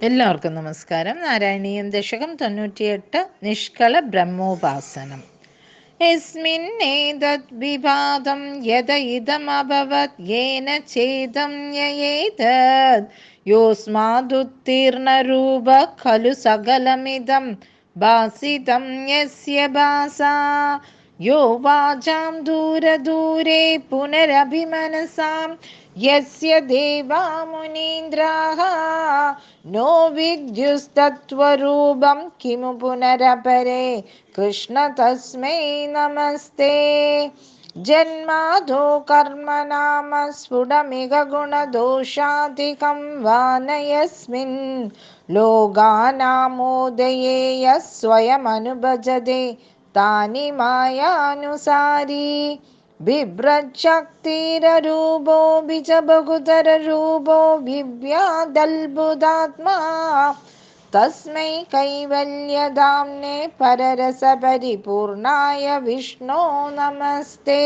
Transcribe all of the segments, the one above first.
എല്ലാവർക്കും നമസ്കാരം. നാരായണീയം ദശകം 98 നിഷ്കള ബ്രഹ്മോപാസനം. യസ്മിന്നേതദ് വിഭാതം യദ ഇദമഭവത് യേന ചേദം യയേതദ് യോസ്മാദുത്തീർണരൂപ ഖലു സകലമിദം ഭാസിതം യസ്യ ഭാസാ യോ വാചാം ദൂരദൂരേ പുനരഭിമനസാം യസ്യ ദേവാ മുനീന്ദ്രാഃ നോ വിദ്യുസ്തത്വരൂപം കിമു പുനരപരേ കൃഷ്ണ തസ്മൈ നമസ്തേ. ജന്മാദോ കർമ്മനാമ സ്ഫുടമിക ഗുണദോഷാധികം വാനയസ്മിൻ ലോകാനാമോദയേയ സ്വയമനുഭജതേ താനി മായാനുസാരീ. ബിഭ്രച്ഛക്തിരൂപോ ബിജ ബഹുതരൂപോ വിവ്യാദൽബുധാത്മാ തസ്മൈ കൈവല്യധാംനേ പരരസപരിപൂർണായ വിഷ്ണോ നമസ്തേ.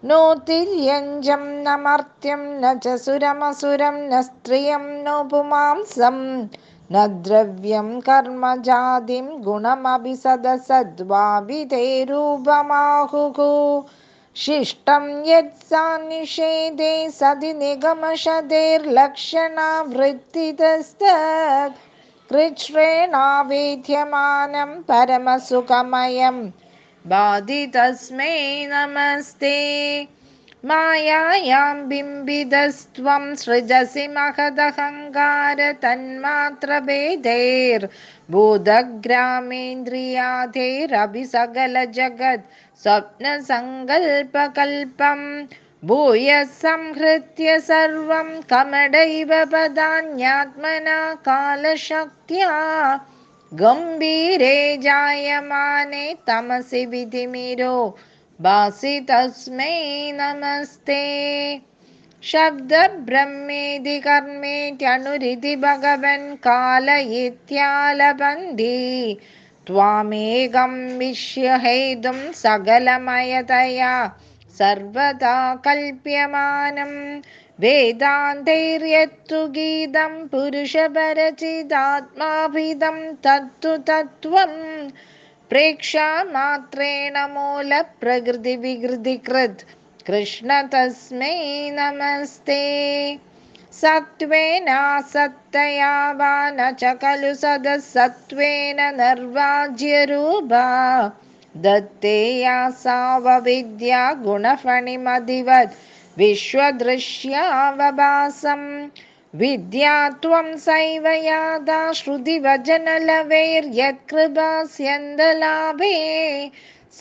നോ തിര്യഞ്ജം ന മർത്യം ന ച സുരമസുരം ന സ്ത്രിയം നോ പുമാംസം ന ദ്രവ്യം കർമ്മ ജാതിം ഗുണമഭി സദസദ്വാഭിധേ രൂപമാഹുഃ. ശിഷ്ടം യത്സാനിഷേധേ സതി നിഗമശതൈർലക്ഷണാവൃത്തിതസ്തത് കൃച്ഛ്രേണാവേദ്യമാനം പരമസുഖമയം ബാധി തസ്മൈ നമസ്തേ. മായായാം ബിംബിതസ്ത്വം സൃജസി മഹദഹങ്കാര തന്മാത്രഭേദൈർ ഭൂതഗ്രാമേന്ദ്രിയാധൈരഭി സകല ജഗത് സ്വപ്നസങ്കൽപകൽപം ഭൂയഃ സംഹൃത്യ സർവം കമടൈവ പദാന്യാത്മനാ കാലശക്ത്യാ ഗംഭീരേ ജായമാനേ തമസി വിധിമിരോ ഭാസി തസ്മൈ നമസ്തേ. ശബ്ദബ്രഹ്മേതി കർമ്മേത്യണുരിതി ഭഗവൻ കാലയിത്യാലപന്തി ത്വാമേകം വിശ്യഹേതും സകലമയതയാ സർവദാ കൽപ്യമാനം. വേദാന്തൈര്യത്തു ഗീതം പുരുഷപരചിതാത്മാഭിദം തത്തു തത്വം പ്രേക്ഷാമാത്രേണ മൂല പ്രകൃതി വികൃതികൃത് കൃഷ്ണ തസ്മൈ നമസ്തേ. സത്വേനാസത്തയാ വാ ന ച ഖലു സദസത്വേന നിർവാജ്യരൂപാ ദത്തേയാ സാവവിദ്യാ ഗുണഫണിമതിവത് വിശ്വദൃശ്യാവഭാസം. വിദ്യാ ത്വം സൈവ യാദാ ശ്രുതിവചനലവൈര്യത്കൃപാസ്യന്തലാഭേ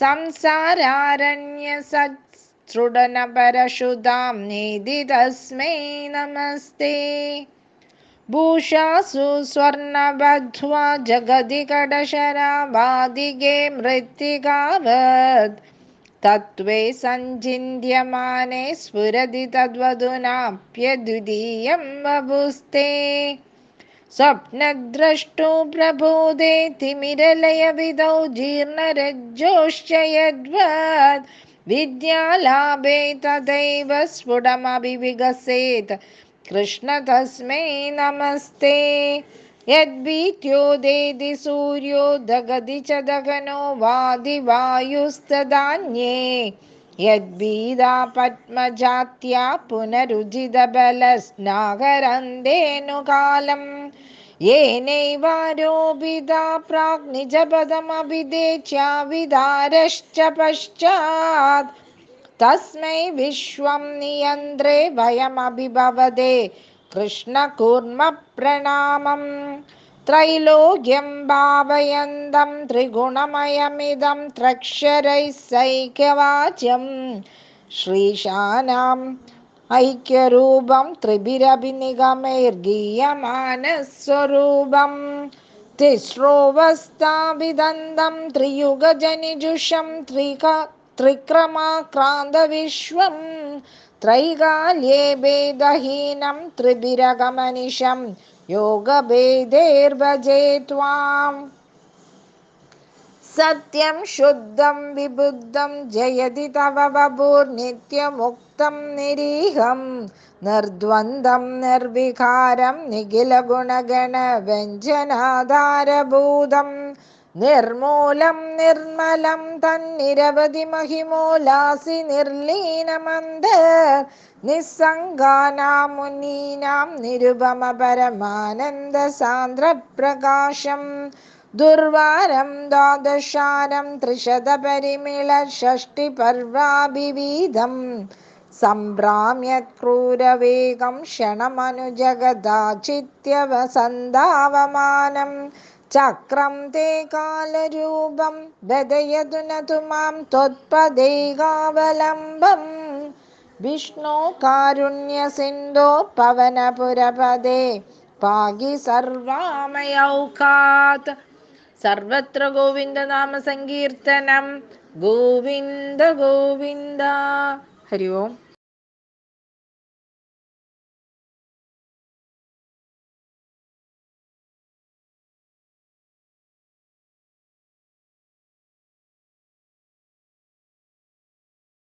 സംസാരാരണ്യസത്സൃഢനപരശുതാം നേതി തസ്മൈ നമസ്തേ. ഭൂഷാസു സ്വർണബദ്ധ്വാ ജഗതി കടശരാവാദികേ മൃത്തികാവത് തത്വേ സഞ്ചിന്യമാനേ സ്ഫുരതി തദ്വദുനാപ്യദ്വിതീയം വപുസ്തേ. സ്വപ്നദ്രഷ്ടു പ്രബോധേ തിമിരലയവിധൗ ജീർണരജ്ജോശ്ച യദ്വത് വിദ്യാലാഭേ തദൈവ സ്ഫുടമഭിവികസേത് കൃഷ്ണ തസ്മൈ നമസ്തേ. യദ്ഭീത്യോദേതി സൂര്യോ ദഗതി ച ദഗനോ വാതി വായുസ്തദാന്യേ യദ്ഭീതാ പത്മജാത്യാ പുനരുജിതബലസ്നാഹരന്തേനു കാലം യേനൈവാരോപിതാ പ്രാഗ് നിജപദമഭിദേച്യാവിധാരശ്ച പശ്ചാത് തസ്മൈ വിശ്വം നിയന്ത്രേ വയമഭിഭവദേ കൃഷ്ണ കൂർമ്മ പ്രണാമം. ത്രൈലോക്യം ഭാവയന്തം ത്രിഗുണമയമിദം ത്രക്ഷരൈः സൈക്യവാച്യം ശ്രീശാനാം ഐക്യരൂപം ത്രിഭിരഭിനിഗമൈർഗീയമാനസ്വരൂപം. തിസ്രോവസ്ഥാഭിദന്തം ത്രിയുഗജനിജുഷം ത്രിക്രമാക്രാന്തവിശ്വം ത്രൈകാല്യേ ഭേദഹീനം ത്രിഭിരകമനിശം യോഗഭേദൈർഭജേ ത്വാം. സത്യം ശുദ്ധം വിബുദ്ധം ജയതി തവ വപുർനിത്യമുക്തം നിരീഹം നിർദ്വന്ദ്വം നിർവികാരം നിഖില ഗുണഗണ വ്യഞ്ജനാധാരഭൂതം നിർമൂലം നിർമ്മലം തന്നിരവധി മഹിമൂലാസി നിർലീനമന്ദ നിസ്സംഗാനാം മുനീനാം നിരുപമ പരമാനന്ദ സാന്ദ്ര പ്രകാശം ദുർവാരം ദ്വാദശാനം ത്രിശത പരിമിള ഷഷ്ടി പർവാഭിവീതം സംഭ്രാമ്യത് ക്രൂരവേഗം ക്ഷണമനുജഗദാചിത്യവസന്താവമാനം ചക്രം തേ കാലരൂപം ബദയതു നതു മാം ത്വത്പദൈകാവലംബം വിഷ്ണു കാരുണ്യ സിന്ധോ പവനപുരപദേ പാകി സർവാമയൗകാത്. സർവത്ര ഗോവിന്ദനാമ സങ്കീർത്തനം. ഗോവിന്ദ ഗോവിന്ദ. ഹരി ഓം.